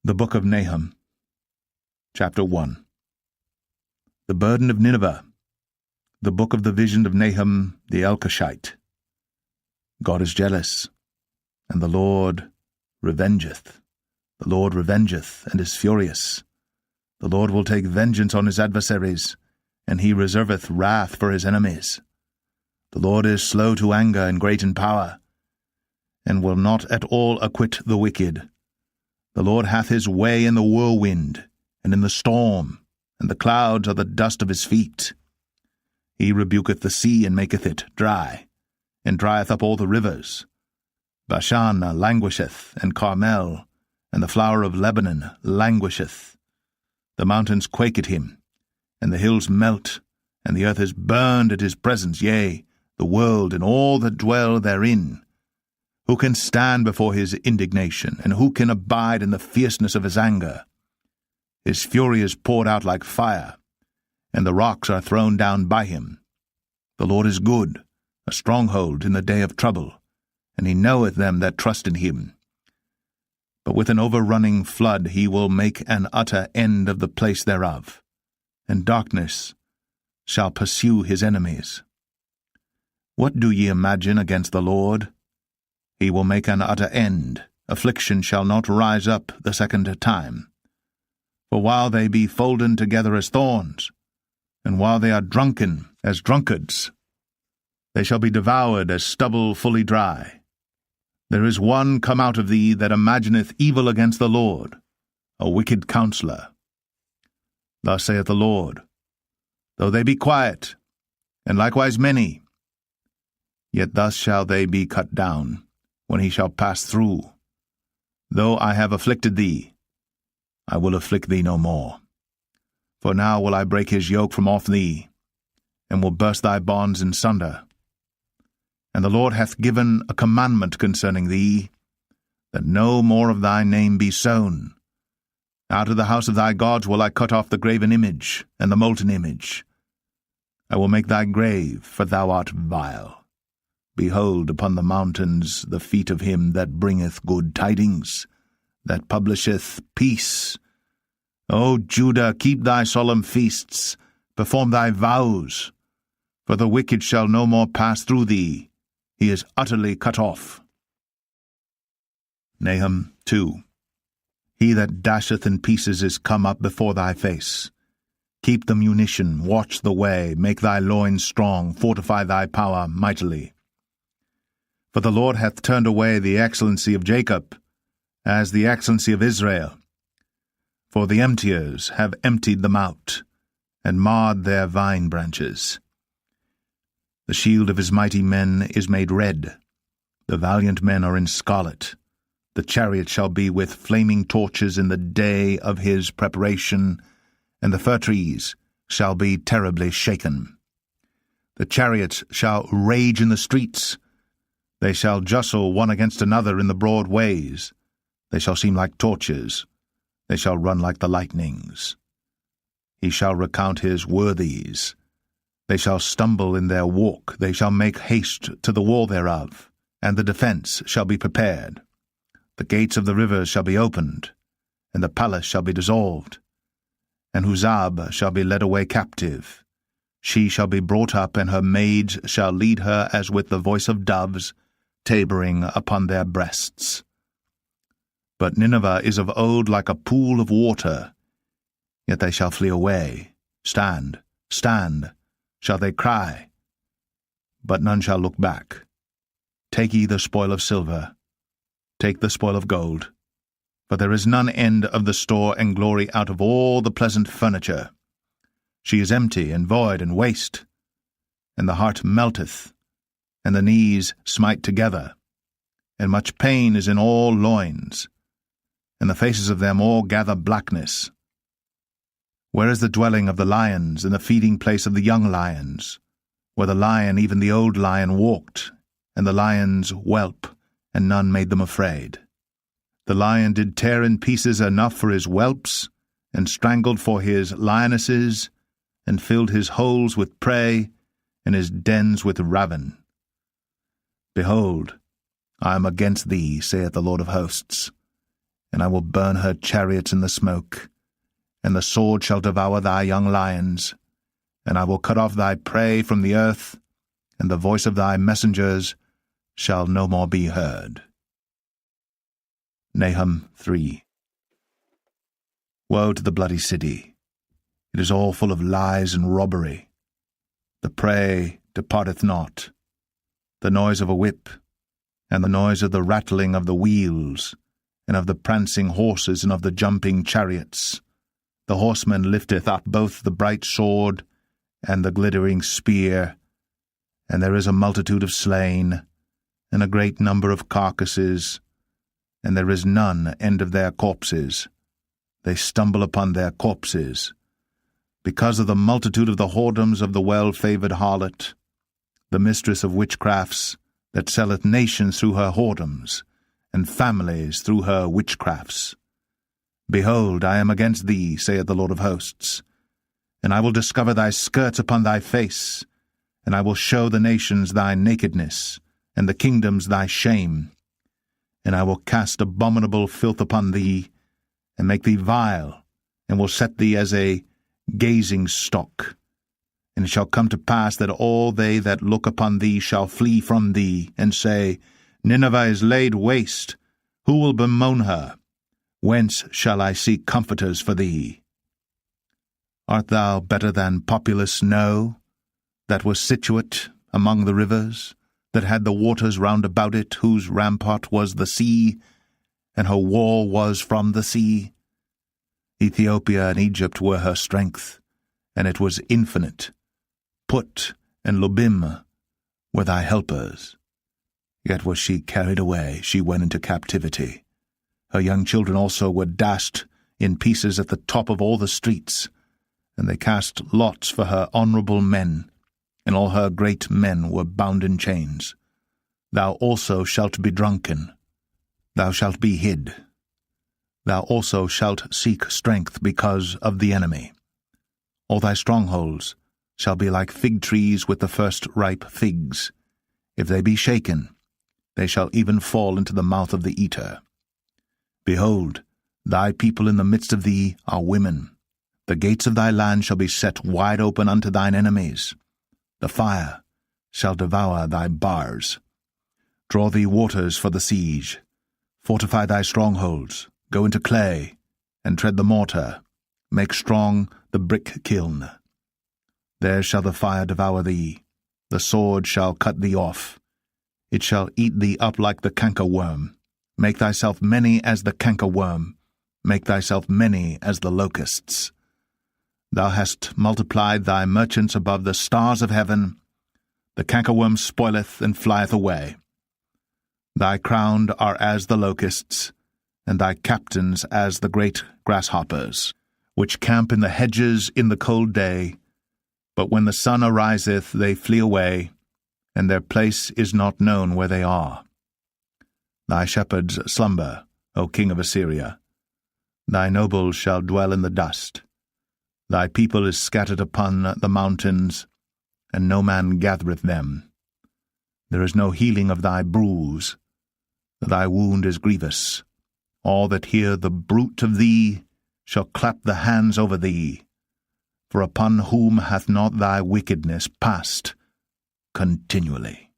The Book of Nahum, Chapter 1. The burden of Nineveh. The book of the vision of Nahum the Elkoshite. God is jealous, and the Lord revengeth. The Lord revengeth, and is furious. The Lord will take vengeance on his adversaries, and he reserveth wrath for his enemies. The Lord is slow to anger and great in power, and will not at all acquit the wicked. The Lord hath his way in the whirlwind, and in the storm, and the clouds are the dust of his feet. He rebuketh the sea, and maketh it dry, and drieth up all the rivers. Bashan languisheth, and Carmel, and the flower of Lebanon languisheth. The mountains quake at him, and the hills melt, and the earth is burned at his presence, yea, the world and all that dwell therein. Who can stand before his indignation, and who can abide in the fierceness of his anger? His fury is poured out like fire, and the rocks are thrown down by him. The Lord is good, a stronghold in the day of trouble, and he knoweth them that trust in him. But with an overrunning flood he will make an utter end of the place thereof, and darkness shall pursue his enemies. What do ye imagine against the Lord? He will make an utter end. Affliction shall not rise up the second time. For while they be folden together as thorns, and while they are drunken as drunkards, they shall be devoured as stubble fully dry. There is one come out of thee that imagineth evil against the Lord, a wicked counselor. Thus saith the Lord, though they be quiet, and likewise many, yet thus shall they be cut down, when he shall pass through. Though I have afflicted thee, I will afflict thee no more. For now will I break his yoke from off thee, and will burst thy bonds in sunder. And the Lord hath given a commandment concerning thee, that no more of thy name be sown. Out of the house of thy gods will I cut off the graven image, and the molten image. I will make thy grave, for thou art vile. Behold upon the mountains the feet of him that bringeth good tidings, that publisheth peace. O Judah, keep thy solemn feasts, perform thy vows, for the wicked shall no more pass through thee. He is utterly cut off. Nahum 2. He that dasheth in pieces is come up before thy face. Keep the munition, watch the way, make thy loins strong, fortify thy power mightily. For the Lord hath turned away the excellency of Jacob, as the excellency of Israel. For the emptiers have emptied them out, and marred their vine branches. The shield of his mighty men is made red. The valiant men are in scarlet. The chariot shall be with flaming torches in the day of his preparation, and the fir trees shall be terribly shaken. The chariots shall rage in the streets. They shall justle one against another in the broad ways. They shall seem like torches. They shall run like the lightnings. He shall recount his worthies. They shall stumble in their walk. They shall make haste to the wall thereof, and the defence shall be prepared. The gates of the rivers shall be opened, and the palace shall be dissolved. And Huzzab shall be led away captive. She shall be brought up, and her maids shall lead her as with the voice of doves, tabering upon their breasts. But Nineveh is of old like a pool of water, yet they shall flee away. Stand, stand, shall they cry, but none shall look back. Take ye the spoil of silver, take the spoil of gold, for there is none end of the store and glory out of all the pleasant furniture. She is empty and void and waste, and the heart melteth, and the knees smite together, and much pain is in all loins, and the faces of them all gather blackness. Where is the dwelling of the lions, and the feeding place of the young lions, where the lion, even the old lion, walked, and the lions whelp, and none made them afraid? The lion did tear in pieces enough for his whelps, and strangled for his lionesses, and filled his holes with prey, and his dens with ravin. Behold, I am against thee, saith the Lord of hosts, and I will burn her chariots in the smoke, and the sword shall devour thy young lions, and I will cut off thy prey from the earth, and the voice of thy messengers shall no more be heard. Nahum 3. Woe to the bloody city! It is all full of lies and robbery. The prey departeth not. The noise of a whip, and the noise of the rattling of the wheels, and of the prancing horses, and of the jumping chariots. The horseman lifteth up both the bright sword and the glittering spear, and there is a multitude of slain, and a great number of carcasses, and there is none end of their corpses. They stumble upon their corpses, because of the multitude of the whoredoms of the well-favoured harlot, the mistress of witchcrafts, that selleth nations through her whoredoms, and families through her witchcrafts. Behold, I am against thee, saith the Lord of hosts, and I will discover thy skirts upon thy face, and I will show the nations thy nakedness, and the kingdoms thy shame. And I will cast abominable filth upon thee, and make thee vile, and will set thee as a gazing stock. And it shall come to pass that all they that look upon thee shall flee from thee, and say, Nineveh is laid waste. Who will bemoan her? Whence shall I seek comforters for thee? Art thou better than populous No, that was situate among the rivers, that had the waters round about it, whose rampart was the sea, and her wall was from the sea? Ethiopia and Egypt were her strength, and it was infinite. Put and Lubim were thy helpers. Yet was she carried away, she went into captivity. Her young children also were dashed in pieces at the top of all the streets, and they cast lots for her honourable men, and all her great men were bound in chains. Thou also shalt be drunken, thou shalt be hid. Thou also shalt seek strength because of the enemy. All thy strongholds shall be like fig trees with the first ripe figs. If they be shaken, they shall even fall into the mouth of the eater. Behold, thy people in the midst of thee are women. The gates of thy land shall be set wide open unto thine enemies. The fire shall devour thy bars. Draw thee waters for the siege. Fortify thy strongholds. Go into clay, and tread the mortar. Make strong the brick kiln. There shall the fire devour thee. The sword shall cut thee off. It shall eat thee up like the cankerworm. Make thyself many as the cankerworm. Make thyself many as the locusts. Thou hast multiplied thy merchants above the stars of heaven. The cankerworm spoileth and flieth away. Thy crowned are as the locusts, and thy captains as the great grasshoppers, which camp in the hedges in the cold day. But when the sun ariseth, they flee away, and their place is not known where they are. Thy shepherds slumber, O king of Assyria. Thy nobles shall dwell in the dust. Thy people is scattered upon the mountains, and no man gathereth them. There is no healing of thy bruise. Thy wound is grievous. All that hear the bruit of thee shall clap the hands over thee. For upon whom hath not thy wickedness passed continually?